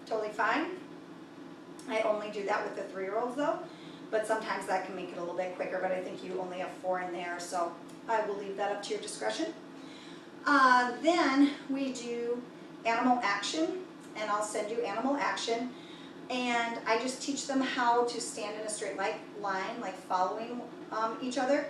totally fine. I only do that with the 3-year-olds though, but sometimes that can make it a little bit quicker, but I think you only have 4 in there, so I will leave that up to your discretion. Then we do animal action, and I'll send you animal action, and I just teach them how to stand in a straight line, like following each other.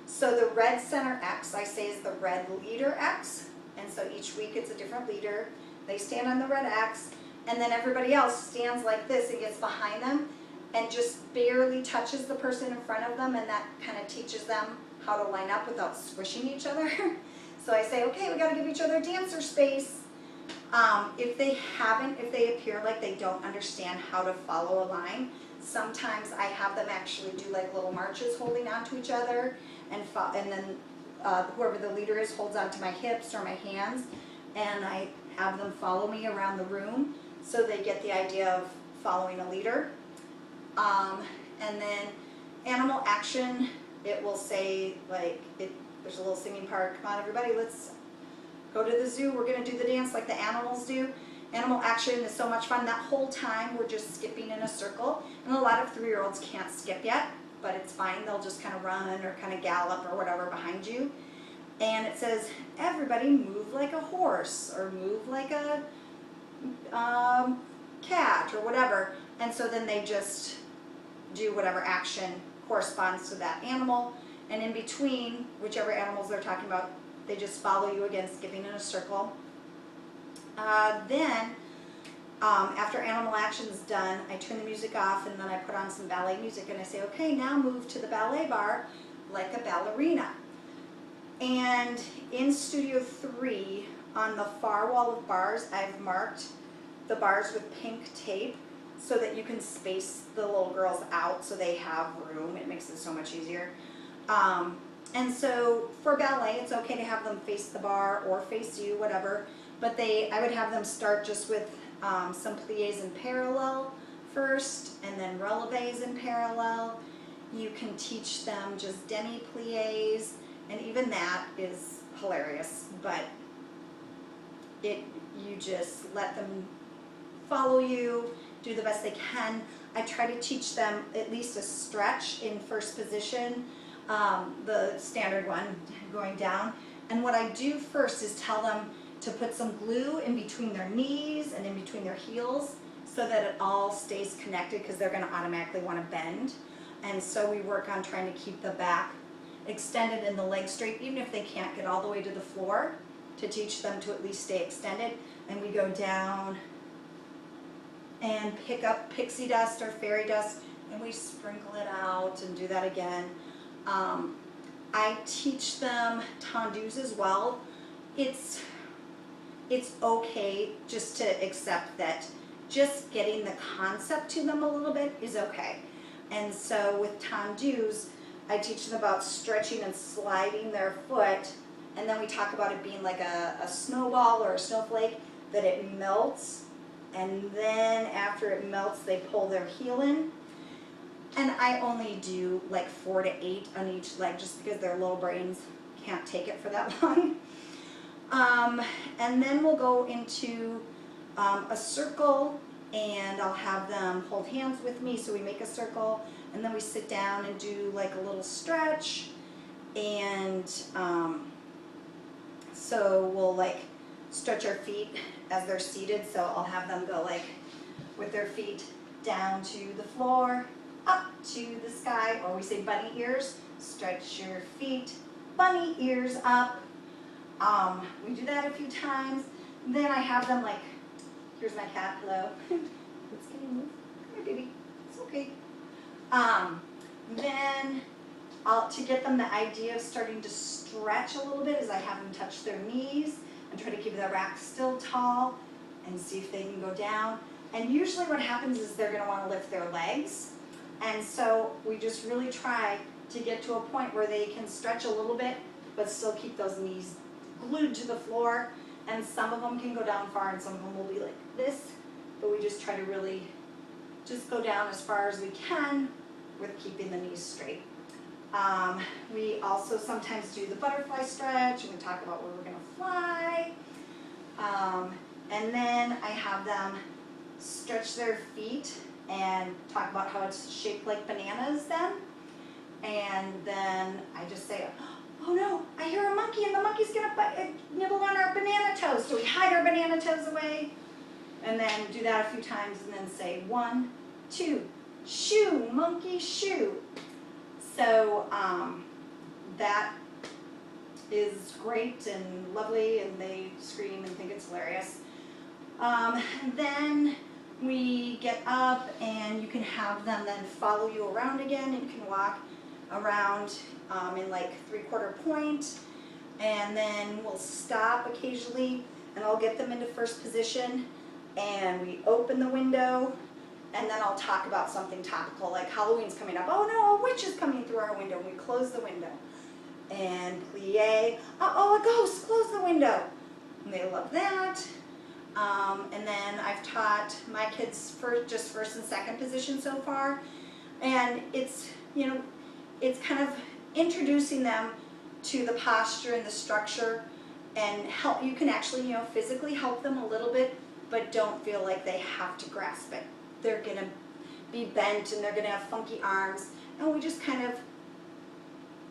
So the red center X, I say, is the red leader X, and so each week it's a different leader. They stand on the red X, and then everybody else stands like this and gets behind them and just barely touches the person in front of them, and that kind of teaches them how to line up without squishing each other. So I say, okay, we got to give each other dancer space. If they appear like they don't understand how to follow a line, sometimes I have them actually do like little marches holding onto each other, and then whoever the leader is holds onto my hips or my hands, and I have them follow me around the room so they get the idea of following a leader. And then animal action, it will say like, there's a little singing part, come on everybody, let's go to the zoo, we're going to do the dance like the animals do. Animal action is so much fun. That whole time we're just skipping in a circle, and a lot of 3-year-olds can't skip yet, but it's fine, they'll just kind of run or kind of gallop or whatever behind you. And it says, everybody move like a horse, or move like a cat, or whatever. And so then they just do whatever action corresponds to that animal, and in between, whichever animals they're talking about, they just follow you again, skipping in a circle. Then, after animal action's done, I turn the music off, and then I put on some ballet music, and I say, okay, now move to the ballet bar like a ballerina. And in Studio 3, on the far wall of bars, I've marked the bars with pink tape so that you can space the little girls out so they have room. It makes it so much easier. And so for ballet, it's okay to have them face the bar or face you, whatever. But I would have them start just with some pliés in parallel first, and then relevés in parallel. You can teach them just demi-pliés, and even that is hilarious. But you just let them follow you, do the best they can. I try to teach them at least a stretch in first position, the standard one going down. And what I do first is tell them to put some glue in between their knees and in between their heels so that it all stays connected, because they're going to automatically want to bend. And so we work on trying to keep the back extended and the legs straight, even if they can't get all the way to the floor, to teach them to at least stay extended. And we go down and pick up pixie dust or fairy dust, and we sprinkle it out and do that again. I teach them tendus as well. It's okay just to accept that just getting the concept to them a little bit is okay. And so with tendus, I teach them about stretching and sliding their foot, and then we talk about it being like a snowball or a snowflake, that it melts, and then after it melts, they pull their heel in. And I only do like 4 to 8 on each leg, just because their little brains can't take it for that long. And then we'll go into a circle, and I'll have them hold hands with me, so we make a circle, and then we sit down and do like a little stretch. And so we'll like stretch our feet as they're seated, so I'll have them go like with their feet down to the floor, up to the sky, or we say bunny ears, stretch your feet, bunny ears up. We do that a few times. Then I have them like, here's my cat, hello. It's gonna move, come here baby, it's okay. Then to get them the idea of starting to stretch a little bit, is I have them touch their knees and try to keep the rack still tall and see if they can go down. And usually what happens is they're gonna wanna lift their legs. And so we just really try to get to a point where they can stretch a little bit, but still keep those knees glued to the floor. And some of them can go down far, and some of them will be like this, but we just try to really just go down as far as we can with keeping the knees straight. We also sometimes do the butterfly stretch, and we talk about where we're gonna fly. And then I have them stretch their feet and talk about how it's shaped like bananas then. And then I just say, oh no, I hear a monkey and the monkey's gonna nibble on our banana toes. So we hide our banana toes away. And then do that a few times and then say 1, 2, shoo, monkey, shoo. So that is great and lovely, and they scream and think it's hilarious. Then we get up and you can have them then follow you around again, and you can walk around in like 3/4 point, and then we'll stop occasionally and I'll get them into first position and we open the window, and then I'll talk about something topical like Halloween's coming up. Oh no, a witch is coming through our window. We close the window. And plie, uh-oh, a ghost, close the window. And they love that. And then I've taught my kids just first and second position so far. And it's, it's kind of introducing them to the posture and the structure, and help. You can actually, physically help them a little bit, but don't feel like they have to grasp it. They're gonna be bent and they're gonna have funky arms, and we just kind of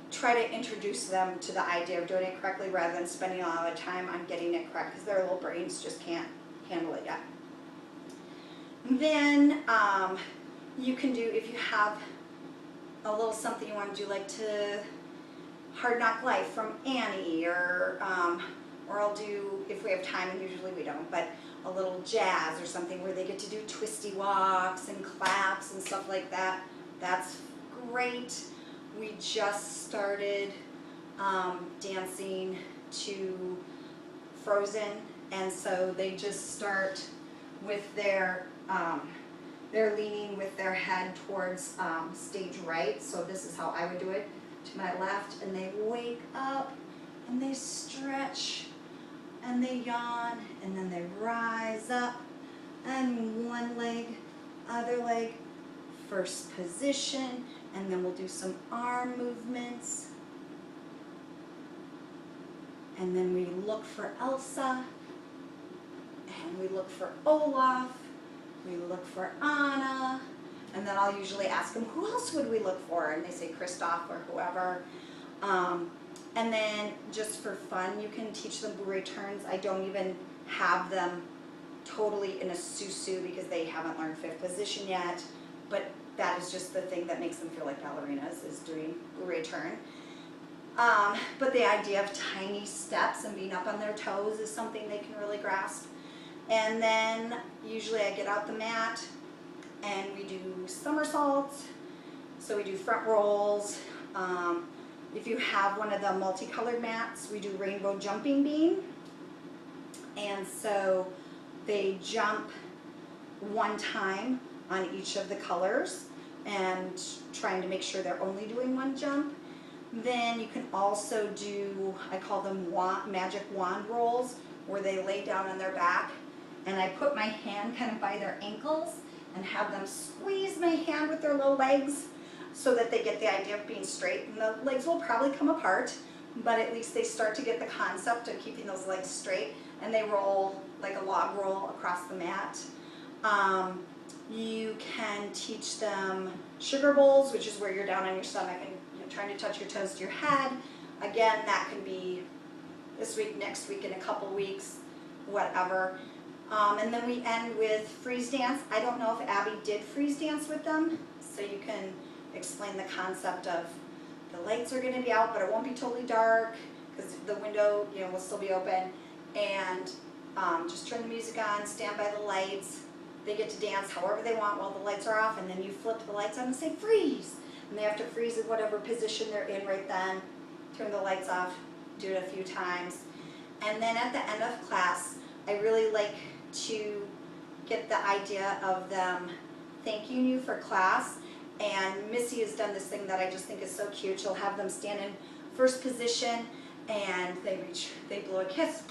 try to introduce them to the idea of doing it correctly rather than spending a lot of time on getting it correct, because their little brains just can't handle it yet. Then you can do, if you have a little something you want to do, like to Hard Knock Life from Annie, or I'll do, if we have time, and usually we don't, but a little jazz or something where they get to do twisty walks and claps and stuff like that. That's great. We just started dancing to Frozen, and so they just start with they're leaning with their head towards stage right, so this is how I would do it, to my left, and they wake up and they stretch and they yawn, and then they rise up, and one leg, other leg, first position, and then we'll do some arm movements. And then we look for Elsa, and we look for Olaf, we look for Anna, and then I'll usually ask them, who else would we look for? And they say Kristoff or whoever. And then just for fun, you can teach them bourrée turns. I don't even have them totally in a susu because they haven't learned fifth position yet, but that is just the thing that makes them feel like ballerinas, is doing bourrée turn. But the idea of tiny steps and being up on their toes is something they can really grasp. And then usually I get out the mat and we do somersaults. So we do front rolls. If you have one of the multicolored mats, we do rainbow jumping bean. And so they jump one time on each of the colors, and trying to make sure they're only doing one jump. Then you can also do, I call them magic wand rolls, where they lay down on their back, and I put my hand kind of by their ankles and have them squeeze my hand with their little legs so that they get the idea of being straight. And the legs will probably come apart, but at least they start to get the concept of keeping those legs straight, and they roll like a log roll across the mat. You can teach them sugar bowls, which is where you're down on your stomach and trying to touch your toes to your head. Again, that can be this week, next week, in a couple weeks, whatever. And then we end with freeze dance. I don't know if Abby did freeze dance with them, so you can explain the concept of the lights are going to be out, but it won't be totally dark because the window, will still be open. And just turn the music on, stand by the lights. They get to dance however they want while the lights are off, and then you flip the lights on and say freeze. And they have to freeze in whatever position they're in right then. Turn the lights off, do it a few times. And then at the end of class, I really like to get the idea of them thanking you for class. And Missy has done this thing that I just think is so cute. She'll have them stand in first position, and they blow a kiss,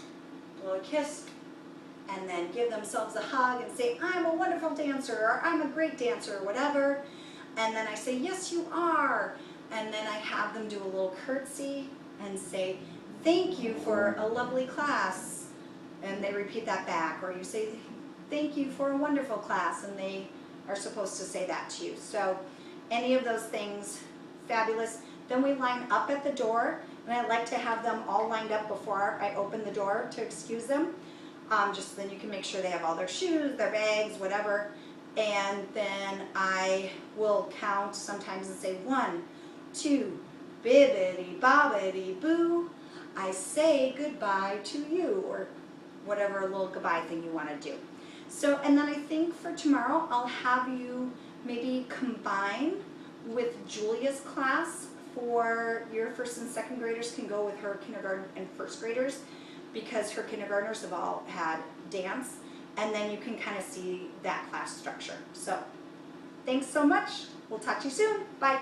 and then give themselves a hug and say, I'm a wonderful dancer, or I'm a great dancer, or whatever. And then I say, yes, you are. And then I have them do a little curtsy and say, thank you for a lovely class. And they repeat that back. Or you say, thank you for a wonderful class, and they are supposed to say that to you. So any of those things, fabulous. Then we line up at the door, and I like to have them all lined up before I open the door to excuse them. Just so then you can make sure they have all their shoes, their bags, whatever. And then I will count sometimes and say 1, 2, bibbidi bobbidi boo, I say goodbye to you, or whatever little goodbye thing you want to do. So, and then I think for tomorrow I'll have you maybe combine with Julia's class. For your first and second graders can go with her kindergarten and first graders, because her kindergartners have all had dance, and then you can kind of see that class structure. So thanks so much. We'll talk to you soon. Bye.